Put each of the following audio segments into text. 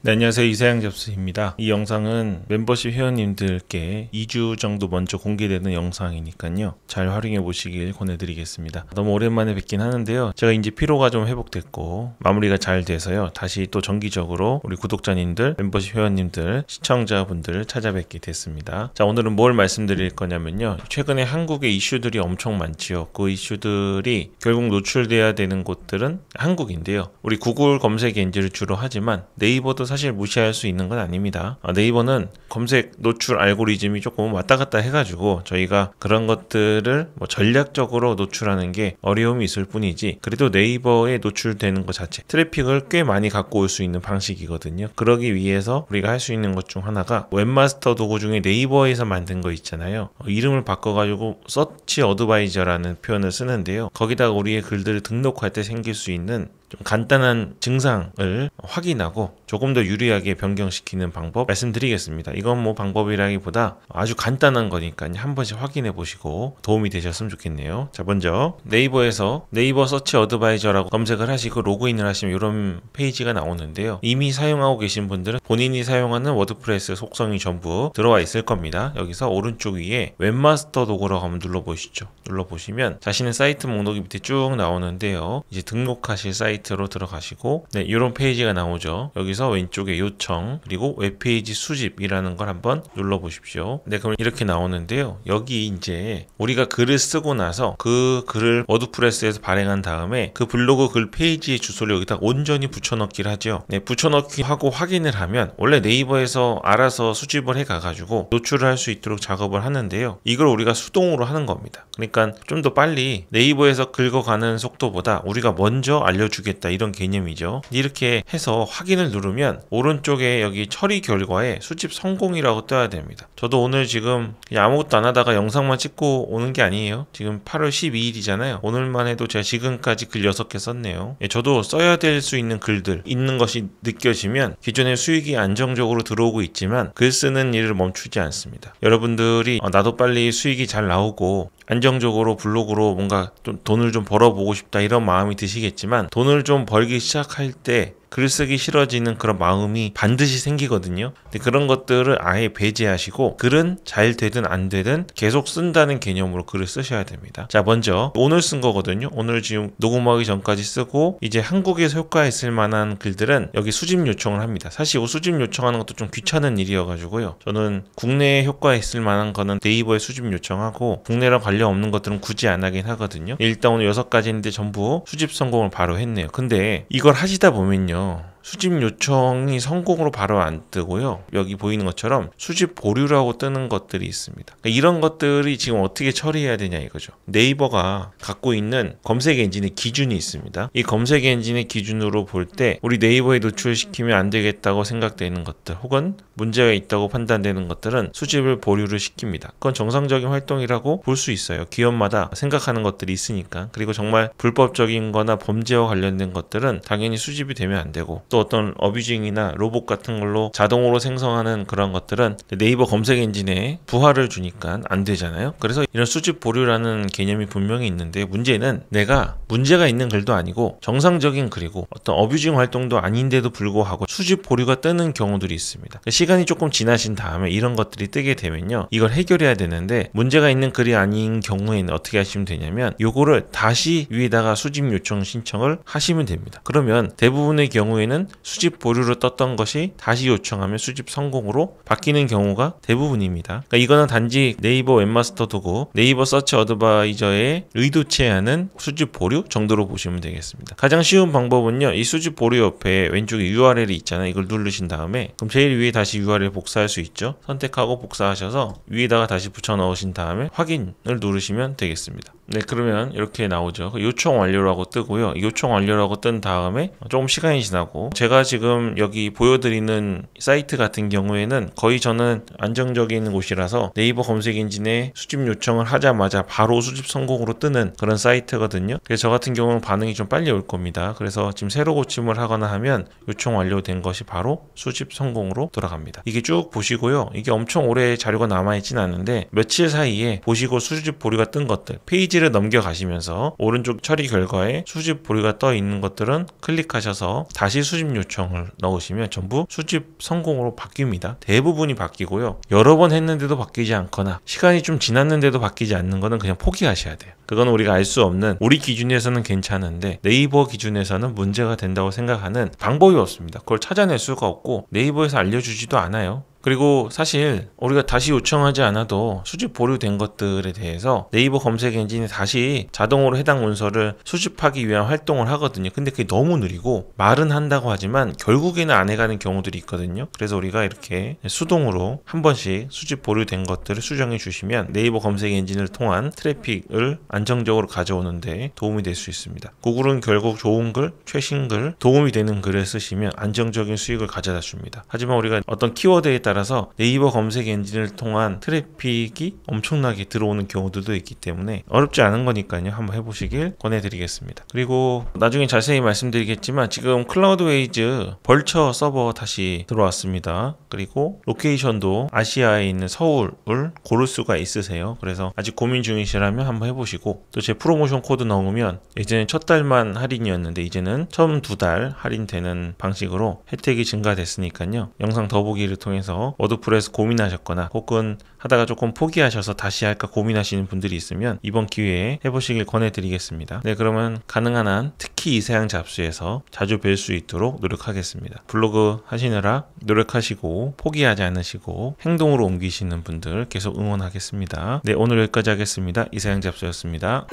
네, 안녕하세요. 이사양 접수입니다. 이 영상은 멤버십 회원님들께 2주 정도 먼저 공개되는 영상이니까요. 잘 활용해 보시길 권해드리겠습니다. 너무 오랜만에 뵙긴 하는데요. 제가 이제 피로가 좀 회복됐고 마무리가 잘 돼서요. 다시 또 정기적으로 우리 구독자님들, 멤버십 회원님들, 시청자분들 찾아뵙게 됐습니다. 자, 오늘은 뭘 말씀드릴 거냐면요. 최근에 한국의 이슈들이 엄청 많지요. 그 이슈들이 결국 노출돼야 되는 곳들은 한국인데요. 우리 구글 검색 엔진을 주로 하지만 네이버도 사실 무시할 수 있는 건 아닙니다. 네이버는 검색 노출 알고리즘이 조금 왔다 갔다 해가지고 저희가 그런 것들을 전략적으로 노출하는 게 어려움이 있을 뿐이지, 그래도 네이버에 노출되는 것 자체 트래픽을 꽤 많이 갖고 올 수 있는 방식이거든요. 그러기 위해서 우리가 할 수 있는 것 중 하나가 웹마스터 도구 중에 네이버에서 만든 거 있잖아요. 이름을 바꿔가지고 서치 어드바이저라는 표현을 쓰는데요. 거기다가 우리의 글들을 등록할 때 생길 수 있는 좀 간단한 증상을 확인하고 조금 더 유리하게 변경시키는 방법 말씀드리겠습니다. 이건 뭐 방법이라기보다 아주 간단한 거니까 한 번씩 확인해 보시고 도움이 되셨으면 좋겠네요. 자, 먼저 네이버에서 네이버 서치 어드바이저라고 검색을 하시고 로그인을 하시면 이런 페이지가 나오는데요. 이미 사용하고 계신 분들은 본인이 사용하는 워드프레스 속성이 전부 들어와 있을 겁니다. 여기서 오른쪽 위에 웹마스터 도구라고 한번 눌러보시죠. 눌러보시면 자신의 사이트 목록이 밑에 쭉 나오는데요. 이제 등록하실 사이트로 들어가시고 이런 페이지가 나오죠. 여기서 왼쪽에 요청 그리고 웹페이지 수집이라는 걸 한번 눌러보십시오. 그럼 이렇게 나오는데요. 여기 이제 우리가 글을 쓰고 나서 그 글을 워드프레스에서 발행한 다음에 그 블로그 글 페이지의 주소를 여기다 온전히 붙여넣기를 하죠. 붙여넣기 하고 확인을 하면 원래 네이버에서 알아서 수집을 해 가가지고 노출을 할 수 있도록 작업을 하는데요. 이걸 우리가 수동으로 하는 겁니다. 그러니까 좀 더 빨리 네이버에서 긁어가는 속도보다 우리가 먼저 알려주겠다, 이런 개념이죠. 이렇게 해서 확인을 누르면 오른쪽에 여기 처리 결과에 수집 성공이라고 떠야 됩니다. 저도 오늘 지금 그냥 아무것도 안 하다가 영상만 찍고 오는 게 아니에요. 지금 8월 12일이잖아요. 오늘만 해도 제가 지금까지 글 6개 썼네요. 저도 써야 될 수 있는 글들 있는 것이 느껴지면 기존의 수익이 안정적으로 들어오고 있지만 글 쓰는 일을 멈추지 않습니다. 여러분들이 나도 빨리 수익이 잘 나오고 안정적으로 블로그로 뭔가 좀 돈을 좀 벌어보고 싶다, 이런 마음이 드시겠지만 돈을 좀 벌기 시작할 때 글쓰기 싫어지는 그런 마음이 반드시 생기거든요. 근데 그런 것들을 아예 배제하시고 글은 잘 되든 안 되든 계속 쓴다는 개념으로 글을 쓰셔야 됩니다. 자, 먼저 오늘 쓴 거거든요. 오늘 지금 녹음하기 전까지 쓰고 이제 한국에서 효과있을 만한 글들은 여기 수집 요청을 합니다. 사실 이 수집 요청하는 것도 좀 귀찮은 일이어가지고요. 저는 국내에 효과있을 만한 거는 네이버에 수집 요청하고 국내랑 관련 없는 것들은 굳이 안 하긴 하거든요. 일단 오늘 6가지인데 전부 수집 성공을 바로 했네요. 근데 이걸 하시다 보면요, 수집 요청이 성공으로 바로 안 뜨고요. 여기 보이는 것처럼 수집 보류라고 뜨는 것들이 있습니다. 그러니까 이런 것들이 지금 어떻게 처리해야 되냐 이거죠. 네이버가 갖고 있는 검색 엔진의 기준이 있습니다. 이 검색 엔진의 기준으로 볼 때 우리 네이버에 노출시키면 안 되겠다고 생각되는 것들 혹은 문제가 있다고 판단되는 것들은 수집을 보류를 시킵니다. 그건 정상적인 활동이라고 볼 수 있어요. 기업마다 생각하는 것들이 있으니까. 그리고 정말 불법적인 거나 범죄와 관련된 것들은 당연히 수집이 되면 안 되고, 또 어떤 어뷰징이나 로봇 같은 걸로 자동으로 생성하는 그런 것들은 네이버 검색 엔진에 부하를 주니까 안 되잖아요. 그래서 이런 수집 보류라는 개념이 분명히 있는데, 문제는 내가 문제가 있는 글도 아니고 정상적인 글이고 어떤 어뷰징 활동도 아닌데도 불구하고 수집 보류가 뜨는 경우들이 있습니다. 시간이 조금 지나신 다음에 이런 것들이 뜨게 되면요, 이걸 해결해야 되는데 문제가 있는 글이 아닌 경우에는 어떻게 하시면 되냐면 요거를 다시 위에다가 수집 요청 신청을 하시면 됩니다. 그러면 대부분의 경우에는 수집 보류로 떴던 것이 다시 요청하면 수집 성공으로 바뀌는 경우가 대부분입니다. 그러니까 이거는 단지 네이버 웹마스터 도구, 네이버 서치 어드바이저에 의도치 않은 수집 보류 정도로 보시면 되겠습니다. 가장 쉬운 방법은요, 이 수집 보류 옆에 왼쪽에 URL이 있잖아요. 이걸 누르신 다음에 그럼 제일 위에 다시 URL 복사할 수 있죠. 선택하고 복사하셔서 위에다가 다시 붙여 넣으신 다음에 확인을 누르시면 되겠습니다. 네, 그러면 이렇게 나오죠. 요청 완료라고 뜨고요. 요청 완료라고 뜬 다음에 조금 시간이 지나고, 제가 지금 여기 보여드리는 사이트 같은 경우에는 거의 저는 안정적인 곳이라서 네이버 검색 엔진에 수집 요청을 하자마자 바로 수집 성공으로 뜨는 그런 사이트거든요. 그래서 저 같은 경우는 반응이 좀 빨리 올 겁니다. 그래서 지금 새로 고침을 하거나 하면 요청 완료된 것이 바로 수집 성공으로 돌아갑니다. 이게 쭉 보시고요. 이게 엄청 오래 자료가 남아있진 않은데 며칠 사이에 보시고 수집 보류가 뜬 것들 페이지를 넘겨가시면서 오른쪽 처리 결과에 수집 보류가 떠 있는 것들은 클릭하셔서 다시 수집 수집 요청을 넣으시면 전부 수집 성공으로 바뀝니다. 대부분이 바뀌고요. 여러 번 했는데도 바뀌지 않거나 시간이 좀 지났는데도 바뀌지 않는 거는 그냥 포기하셔야 돼요. 그건 우리가 알 수 없는, 우리 기준에서는 괜찮은데 네이버 기준에서는 문제가 된다고 생각하는 방법이 없습니다. 그걸 찾아낼 수가 없고 네이버에서 알려주지도 않아요. 그리고 사실 우리가 다시 요청하지 않아도 수집 보류된 것들에 대해서 네이버 검색 엔진이 다시 자동으로 해당 문서를 수집하기 위한 활동을 하거든요. 근데 그게 너무 느리고 말은 한다고 하지만 결국에는 안 해가는 경우들이 있거든요. 그래서 우리가 이렇게 수동으로 한 번씩 수집 보류된 것들을 수정해 주시면 네이버 검색 엔진을 통한 트래픽을 안정적으로 가져오는데 도움이 될 수 있습니다. 구글은 결국 좋은 글, 최신 글, 도움이 되는 글을 쓰시면 안정적인 수익을 가져다 줍니다. 하지만 우리가 어떤 키워드에 따라서 네이버 검색 엔진을 통한 트래픽이 엄청나게 들어오는 경우들도 있기 때문에 어렵지 않은 거니까요. 한번 해보시길 권해드리겠습니다. 그리고 나중에 자세히 말씀드리겠지만 지금 클라우드웨이즈 벌처 서버 다시 들어왔습니다. 그리고 로케이션도 아시아에 있는 서울을 고를 수가 있으세요. 그래서 아직 고민 중이시라면 한번 해보시고, 또 제 프로모션 코드 넣으면 예전에 첫 달만 할인이었는데 이제는 처음 2달 할인되는 방식으로 혜택이 증가됐으니까요. 영상 더보기를 통해서 워드프레스 고민하셨거나 혹은 하다가 조금 포기하셔서 다시 할까 고민하시는 분들이 있으면 이번 기회에 해보시길 권해드리겠습니다. 네, 그러면 가능한 한 특히 이사양 잡수에서 자주 뵐 수 있도록 노력하겠습니다. 블로그 하시느라 노력하시고 포기하지 않으시고 행동으로 옮기시는 분들 계속 응원하겠습니다. 네, 오늘 여기까지 하겠습니다. 이사양 잡수였습니다.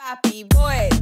Papi boy,